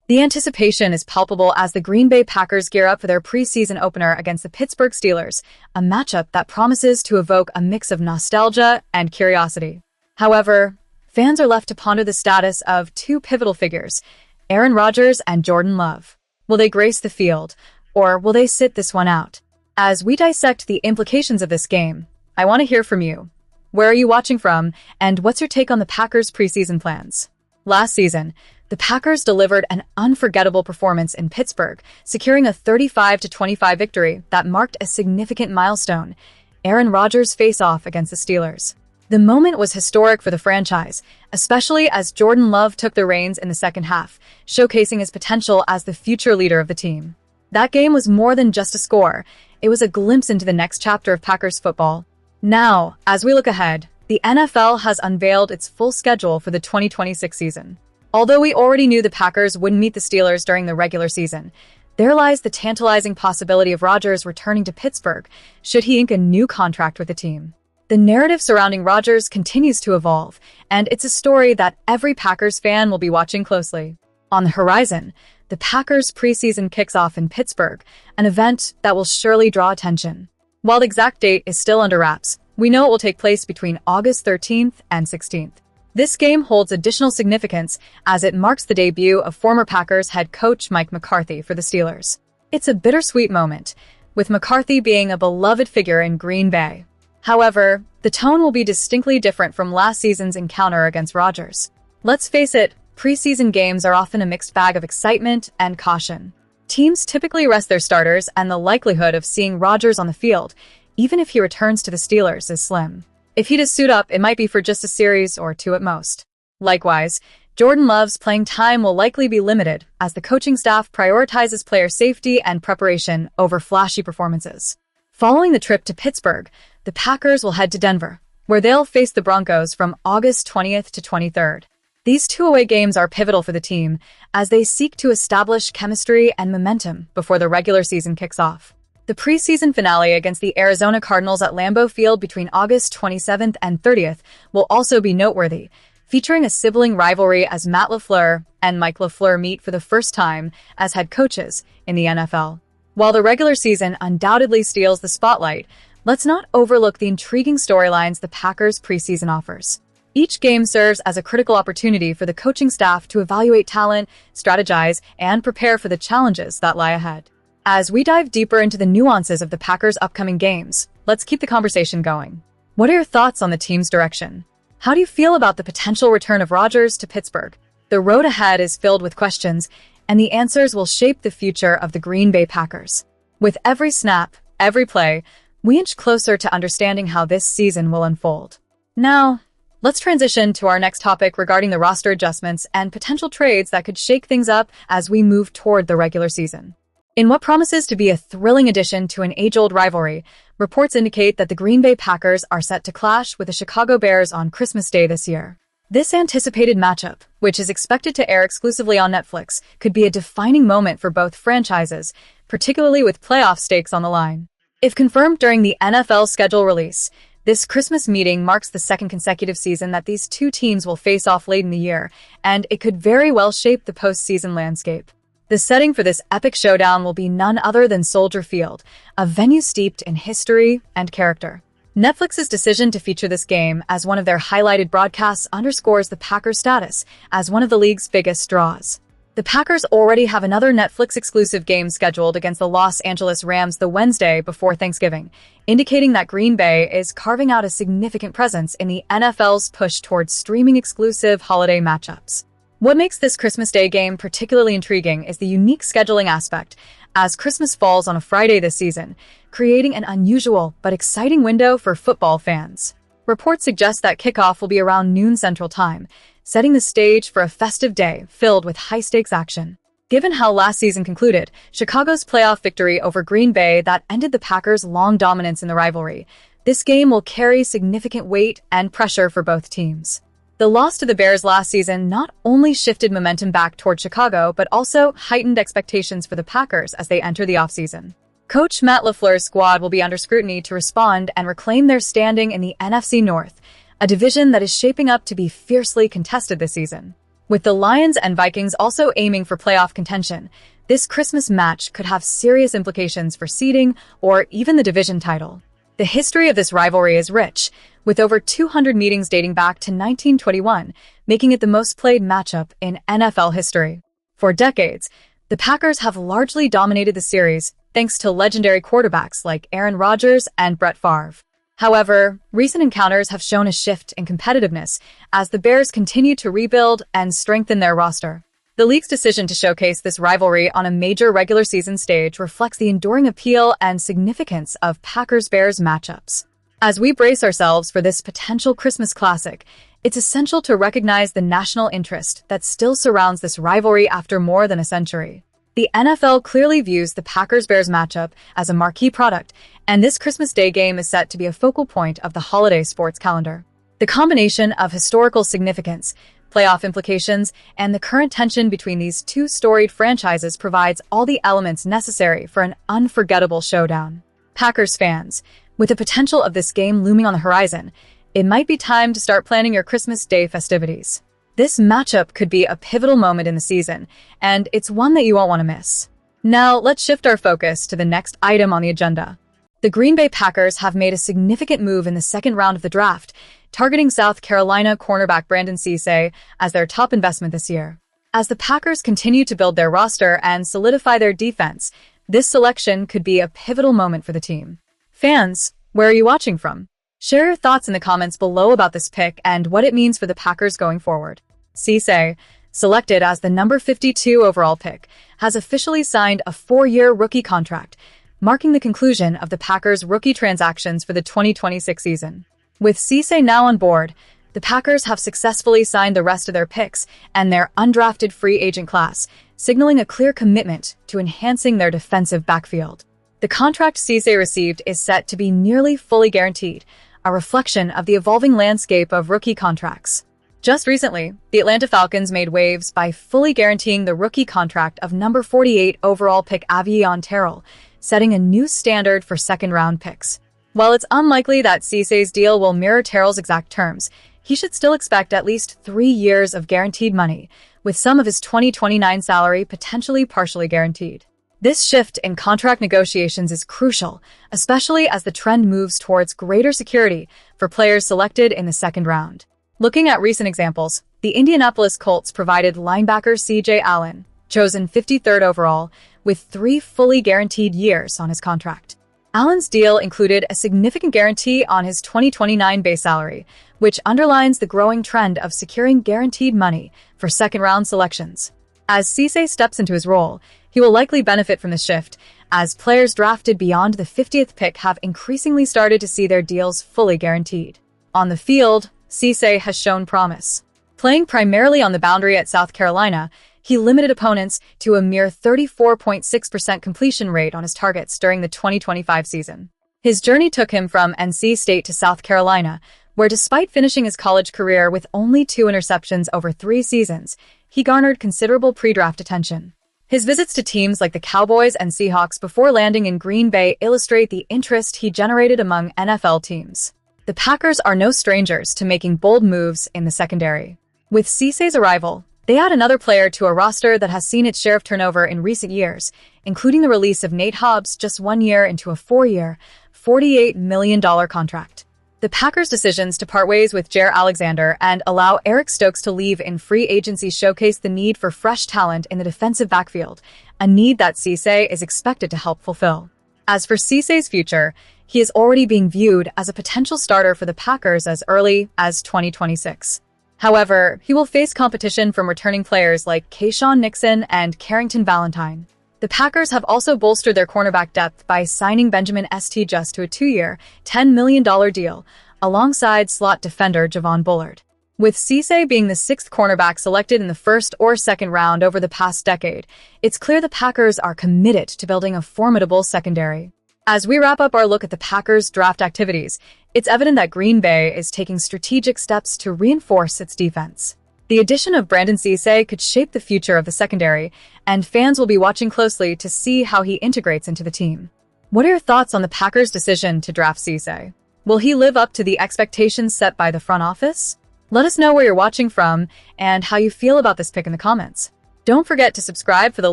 The anticipation is palpable as the Green Bay Packers gear up for their preseason opener against the Pittsburgh Steelers, a matchup that promises to evoke a mix of nostalgia and curiosity. However, fans are left to ponder the status of two pivotal figures, Aaron Rodgers and Jordan Love. Will they grace the field, or will they sit this one out? As we dissect the implications of this game, I want to hear from you. Where are you watching from, and what's your take on the Packers' preseason plans? Last season, the Packers delivered an unforgettable performance in Pittsburgh, securing a 35-25 victory that marked a significant milestone, Aaron Rodgers' face-off against the Steelers. The moment was historic for the franchise, especially as Jordan Love took the reins in the second half, showcasing his potential as the future leader of the team. That game was more than just a score. It was a glimpse into the next chapter of Packers football. Now, as we look ahead, the NFL has unveiled its full schedule for the 2026 season. Although we already knew the Packers wouldn't meet the Steelers during the regular season, there lies the tantalizing possibility of Rodgers returning to Pittsburgh should he ink a new contract with the team. The narrative surrounding Rodgers continues to evolve, and it's a story that every Packers fan will be watching closely. On the horizon, the Packers' preseason kicks off in Pittsburgh, an event that will surely draw attention. While the exact date is still under wraps, we know it will take place between August 13th and 16th. This game holds additional significance as it marks the debut of former Packers head coach Mike McCarthy for the Steelers. It's a bittersweet moment, with McCarthy being a beloved figure in Green Bay. However, the tone will be distinctly different from last season's encounter against Rodgers. Let's face it, preseason games are often a mixed bag of excitement and caution. Teams typically rest their starters, and the likelihood of seeing Rodgers on the field, even if he returns to the Steelers, is slim. If he does suit up, it might be for just a series or two at most. Likewise, Jordan Love's playing time will likely be limited as the coaching staff prioritizes player safety and preparation over flashy performances. Following the trip to Pittsburgh, the Packers will head to Denver, where they'll face the Broncos from August 20th to 23rd. These two away games are pivotal for the team as they seek to establish chemistry and momentum before the regular season kicks off. The preseason finale against the Arizona Cardinals at Lambeau Field between August 27th and 30th will also be noteworthy, featuring a sibling rivalry as Matt LaFleur and Mike LaFleur meet for the first time as head coaches in the NFL. While the regular season undoubtedly steals the spotlight, let's not overlook the intriguing storylines the Packers' preseason offers. Each game serves as a critical opportunity for the coaching staff to evaluate talent, strategize, and prepare for the challenges that lie ahead. As we dive deeper into the nuances of the Packers' upcoming games, let's keep the conversation going. What are your thoughts on the team's direction? How do you feel about the potential return of Rodgers to Pittsburgh? The road ahead is filled with questions, and the answers will shape the future of the Green Bay Packers. With every snap, every play, we inch closer to understanding how this season will unfold. Now, let's transition to our next topic regarding the roster adjustments and potential trades that could shake things up as we move toward the regular season. In what promises to be a thrilling addition to an age-old rivalry, reports indicate that the Green Bay Packers are set to clash with the Chicago Bears on Christmas Day this year. This anticipated matchup, which is expected to air exclusively on Netflix, could be a defining moment for both franchises, particularly with playoff stakes on the line. If confirmed during the NFL schedule release, this Christmas meeting marks the second consecutive season that these two teams will face off late in the year, and it could very well shape the postseason landscape. The setting for this epic showdown will be none other than Soldier Field, a venue steeped in history and character. Netflix's decision to feature this game as one of their highlighted broadcasts underscores the Packers' status as one of the league's biggest draws. The Packers already have another Netflix-exclusive game scheduled against the Los Angeles Rams the Wednesday before Thanksgiving, indicating that Green Bay is carving out a significant presence in the NFL's push towards streaming-exclusive holiday matchups. What makes this Christmas Day game particularly intriguing is the unique scheduling aspect, as Christmas falls on a Friday this season, creating an unusual but exciting window for football fans. Reports suggest that kickoff will be around noon Central Time, setting the stage for a festive day filled with high-stakes action. Given how last season concluded, Chicago's playoff victory over Green Bay that ended the Packers' long dominance in the rivalry, this game will carry significant weight and pressure for both teams. The loss to the Bears last season not only shifted momentum back toward Chicago, but also heightened expectations for the Packers as they enter the offseason. Coach Matt LaFleur's squad will be under scrutiny to respond and reclaim their standing in the NFC North, a division that is shaping up to be fiercely contested this season. With the Lions and Vikings also aiming for playoff contention, this Christmas match could have serious implications for seeding or even the division title. The history of this rivalry is rich, with over 200 meetings dating back to 1921, making it the most played matchup in NFL history. For decades, the Packers have largely dominated the series thanks to legendary quarterbacks like Aaron Rodgers and Brett Favre. However, recent encounters have shown a shift in competitiveness as the Bears continue to rebuild and strengthen their roster. The league's decision to showcase this rivalry on a major regular season stage reflects the enduring appeal and significance of Packers-Bears matchups. As we brace ourselves for this potential Christmas classic, it's essential to recognize the national interest that still surrounds this rivalry after more than a century. The NFL clearly views the Packers-Bears matchup as a marquee product, and this Christmas Day game is set to be a focal point of the holiday sports calendar. The combination of historical significance, playoff implications, and the current tension between these two storied franchises provides all the elements necessary for an unforgettable showdown. Packers fans, with the potential of this game looming on the horizon, it might be time to start planning your Christmas Day festivities. This matchup could be a pivotal moment in the season, and it's one that you won't want to miss. Now, let's shift our focus to the next item on the agenda. The Green Bay Packers have made a significant move in the second round of the draft, targeting South Carolina cornerback Brandon Cisse as their top investment this year. As the Packers continue to build their roster and solidify their defense, this selection could be a pivotal moment for the team. Fans, where are you watching from? Share your thoughts in the comments below about this pick and what it means for the Packers going forward. Cisse, selected as the number 52 overall pick, has officially signed a 4-year rookie contract, marking the conclusion of the Packers' rookie transactions for the 2026 season. With Cisse now on board, the Packers have successfully signed the rest of their picks and their undrafted free agent class, signaling a clear commitment to enhancing their defensive backfield. The contract Cisse received is set to be nearly fully guaranteed, a reflection of the evolving landscape of rookie contracts. Just recently, the Atlanta Falcons made waves by fully guaranteeing the rookie contract of number 48 overall pick Avion Terrell, setting a new standard for second-round picks. While it's unlikely that Cisse's deal will mirror Terrell's exact terms, he should still expect at least 3 years of guaranteed money, with some of his 2029 salary potentially partially guaranteed. This shift in contract negotiations is crucial, especially as the trend moves towards greater security for players selected in the second round. Looking at recent examples, the Indianapolis Colts provided linebacker C.J. Allen, chosen 53rd overall, with 3 fully guaranteed years on his contract. Allen's deal included a significant guarantee on his 2029 base salary, which underlines the growing trend of securing guaranteed money for second-round selections. As Cisse steps into his role, he will likely benefit from the shift, as players drafted beyond the 50th pick have increasingly started to see their deals fully guaranteed. On the field, Cisse has shown promise. Playing primarily on the boundary at South Carolina, he limited opponents to a mere 34.6% completion rate on his targets during the 2025 season. His journey took him from NC State to South Carolina, where despite finishing his college career with only 2 interceptions over 3 seasons, he garnered considerable pre-draft attention. His visits to teams like the Cowboys and Seahawks before landing in Green Bay illustrate the interest he generated among NFL teams. The Packers are no strangers to making bold moves in the secondary. With Cisse's arrival, they add another player to a roster that has seen its share of turnover in recent years, including the release of Nate Hobbs just 1 year into a 4-year, $48 million contract. The Packers' decisions to part ways with Jaire Alexander and allow Eric Stokes to leave in free agency showcase the need for fresh talent in the defensive backfield, a need that Cisse is expected to help fulfill. As for Cisse's future, he is already being viewed as a potential starter for the Packers as early as 2026. However, he will face competition from returning players like Keyshawn Nixon and Carrington Valentine. The Packers have also bolstered their cornerback depth by signing Benjamin St. Just to a 2-year, $10 million deal, alongside slot defender Javon Bullard. With Cisse being the 6th cornerback selected in the first or second round over the past decade, it's clear the Packers are committed to building a formidable secondary. As we wrap up our look at the Packers' draft activities, it's evident that Green Bay is taking strategic steps to reinforce its defense. The addition of Brandon Cisse could shape the future of the secondary, and fans will be watching closely to see how he integrates into the team. What are your thoughts on the Packers' decision to draft Cisse? Will he live up to the expectations set by the front office? Let us know where you're watching from and how you feel about this pick in the comments. Don't forget to subscribe for the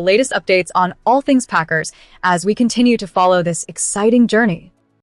latest updates on all things Packers as we continue to follow this exciting journey.